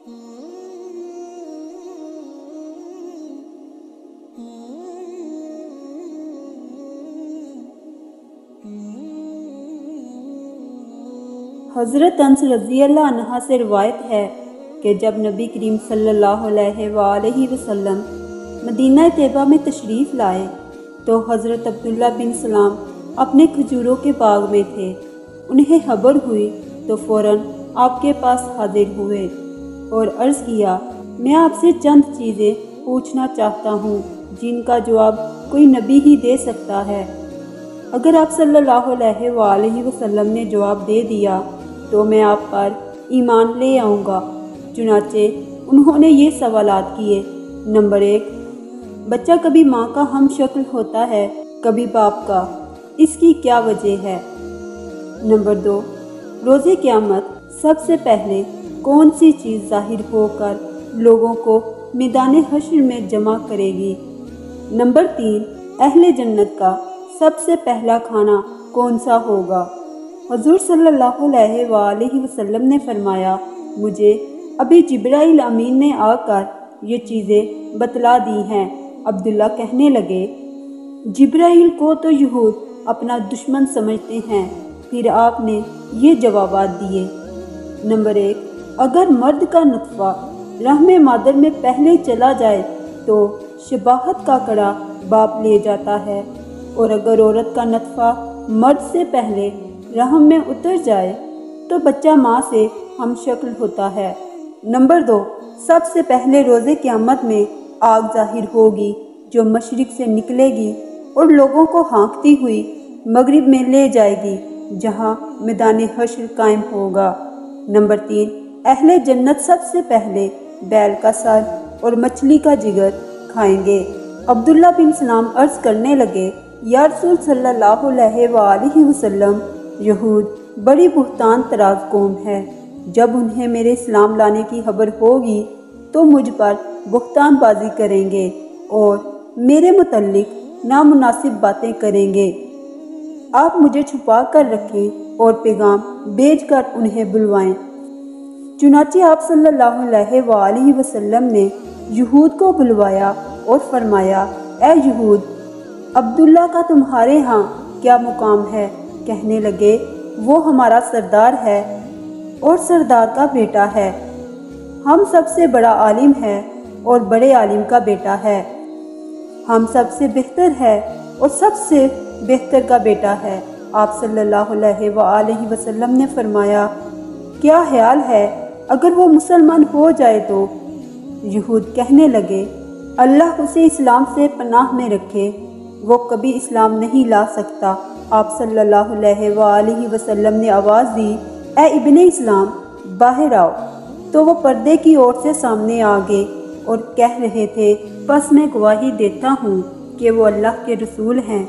حضرت انس رضی اللہ عنہ سے روایت ہے کہ جب نبی کریم صلی اللہ علیہ وآلہ وسلم مدینہ طیبہ میں تشریف لائے تو حضرت عبداللہ بن سلام اپنے کھجوروں کے باغ میں تھے۔ انہیں خبر ہوئی تو فوراً آپ کے پاس حاضر ہوئے اور عرض کیا، میں آپ سے چند چیزیں پوچھنا چاہتا ہوں جن کا جواب کوئی نبی ہی دے سکتا ہے۔ اگر آپ صلی اللہ علیہ وآلہ وسلم نے جواب دے دیا تو میں آپ پر ایمان لے آؤں گا۔ چنانچہ انہوں نے یہ سوالات کیے۔ نمبر 1، بچہ کبھی ماں کا ہم شکل ہوتا ہے، کبھی باپ کا، اس کی کیا وجہ ہے؟ نمبر 2، روز قیامت سب سے پہلے کون سی چیز ظاہر ہو کر لوگوں کو میدان حشر میں جمع کرے گی؟ نمبر 3، اہل جنت کا سب سے پہلا کھانا کون سا ہوگا؟ حضور صلی اللہ علیہ وآلہ وسلم نے فرمایا، مجھے ابھی جبرائیل امین نے آ کر یہ چیزیں بتلا دی ہیں۔ عبداللہ کہنے لگے، جبرائیل کو تو یہود اپنا دشمن سمجھتے ہیں۔ پھر آپ نے یہ جوابات دیے۔ نمبر 1، اگر مرد کا نطفہ رحم مادر میں پہلے چلا جائے تو شباہت کا کڑا باپ لے جاتا ہے، اور اگر عورت کا نطفہ مرد سے پہلے رحم میں اتر جائے تو بچہ ماں سے ہم شکل ہوتا ہے۔ نمبر 2، سب سے پہلے روز قیامت میں آگ ظاہر ہوگی جو مشرق سے نکلے گی اور لوگوں کو ہانکتی ہوئی مغرب میں لے جائے گی جہاں میدان حشر قائم ہوگا۔ نمبر 3، اہل جنت سب سے پہلے بیل کا سر اور مچھلی کا جگر کھائیں گے۔ عبداللہ بن سلام عرض کرنے لگے، یا رسول صلی اللہ علیہ وآلہ وسلم، یہود بڑی بہتان طراز قوم ہے۔ جب انہیں میرے اسلام لانے کی خبر ہوگی تو مجھ پر بہتان بازی کریں گے اور میرے متعلق نامناسب باتیں کریں گے۔ آپ مجھے چھپا کر رکھیں اور پیغام بھیج کر انہیں بلوائیں۔ چنانچہ آپ صلی اللہ علیہ وآلہ وسلم نے یہود کو بلوایا اور فرمایا، اے یہود، عبداللہ کا تمہارے ہاں کیا مقام ہے؟ کہنے لگے، وہ ہمارا سردار ہے اور سردار کا بیٹا ہے۔ ہم سب سے بڑا عالم ہے اور بڑے عالم کا بیٹا ہے۔ ہم سب سے بہتر ہے اور سب سے بہتر کا بیٹا ہے۔ آپ صلی اللہ علیہ وآلہ وسلم نے فرمایا، کیا خیال ہے اگر وہ مسلمان ہو جائے تو؟ یہود کہنے لگے، اللہ اسے اسلام سے پناہ میں رکھے، وہ کبھی اسلام نہیں لا سکتا۔ آپ صلی اللہ علیہ وآلہ وسلم نے آواز دی، اے ابن اسلام، باہر آؤ۔ تو وہ پردے کی اور سے سامنے آ گئے اور کہہ رہے تھے، پس میں گواہی دیتا ہوں کہ وہ اللہ کے رسول ہیں۔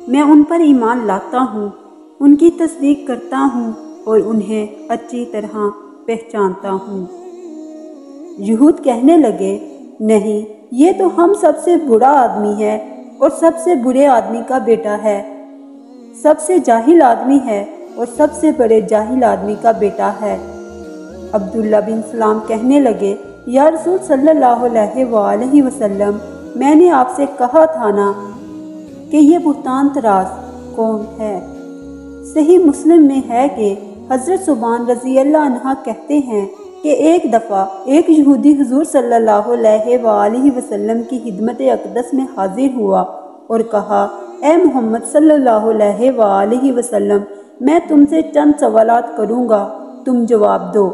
میں ان پر ایمان لاتا ہوں، ان کی تصدیق کرتا ہوں اور انہیں اچھی طرح پہچانتا ہوں۔ یہود کہنے لگے، نہیں، یہ تو ہم سب سے برا آدمی ہے اور سب سے برے آدمی کا بیٹا ہے، سب سے جاہل آدمی ہے اور سب سے بڑے جاہل آدمی کا بیٹا ہے۔ عبداللہ بن سلام کہنے لگے، یا رسول صلی اللہ علیہ وآلہ وسلم، میں نے آپ سے کہا تھا نا کہ یہ بہتان طراز قوم ہے۔ صحیح مسلم میں ہے کہ حضرت ثوبان رضی اللہ عنہ کہتے ہیں کہ ایک دفعہ ایک یہودی حضور صلی اللہ علیہ وآلہ وسلم کی خدمت اقدس میں حاضر ہوا اور کہا، اے محمد صلی اللہ علیہ وآلہ وسلم، میں تم سے چند سوالات کروں گا، تم جواب دو۔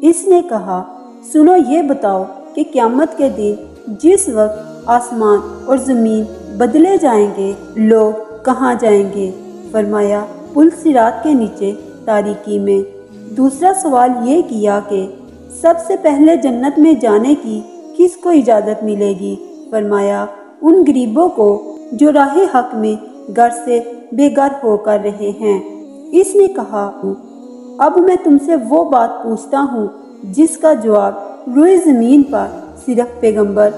اس نے کہا، سنو، یہ بتاؤ کہ قیامت کے دن جس وقت آسمان اور زمین بدلے جائیں گے، لوگ کہاں جائیں گے؟ فرمایا، پل صراط کے نیچے تاریکی میں۔ دوسرا سوال یہ کیا کہ سب سے پہلے جنت میں جانے کی کس کو اجازت ملے گی؟ فرمایا، ان غریبوں کو جو راہ حق میں گھر سے بے گھر ہو کر رہے ہیں۔ اس نے کہا، اب میں تم سے وہ بات پوچھتا ہوں جس کا جواب روئے زمین پر صرف پیغمبر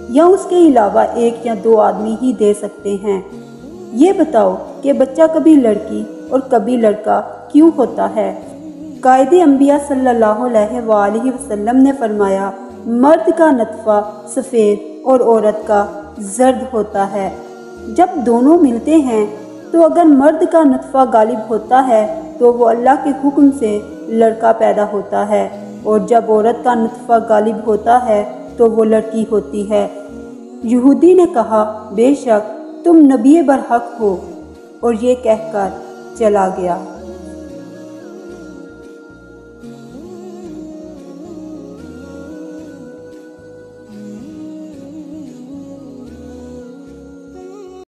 یا اس کے علاوہ ایک یا دو آدمی ہی دے سکتے ہیں۔ یہ بتاؤ کہ بچہ کبھی لڑکی اور کبھی لڑکا کیوں ہوتا ہے؟ قائد انبیاء صلی اللہ علیہ وآلہ وسلم نے فرمایا، مرد کا نطفہ سفید اور عورت کا زرد ہوتا ہے۔ جب دونوں ملتے ہیں تو اگر مرد کا نطفہ غالب ہوتا ہے تو وہ اللہ کے حکم سے لڑکا پیدا ہوتا ہے، اور جب عورت کا نطفہ غالب ہوتا ہے تو وہ لڑکی ہوتی ہے۔ یہودی نے کہا، بے شک تم نبی برحق ہو، اور یہ کہہ کر چلا گیا۔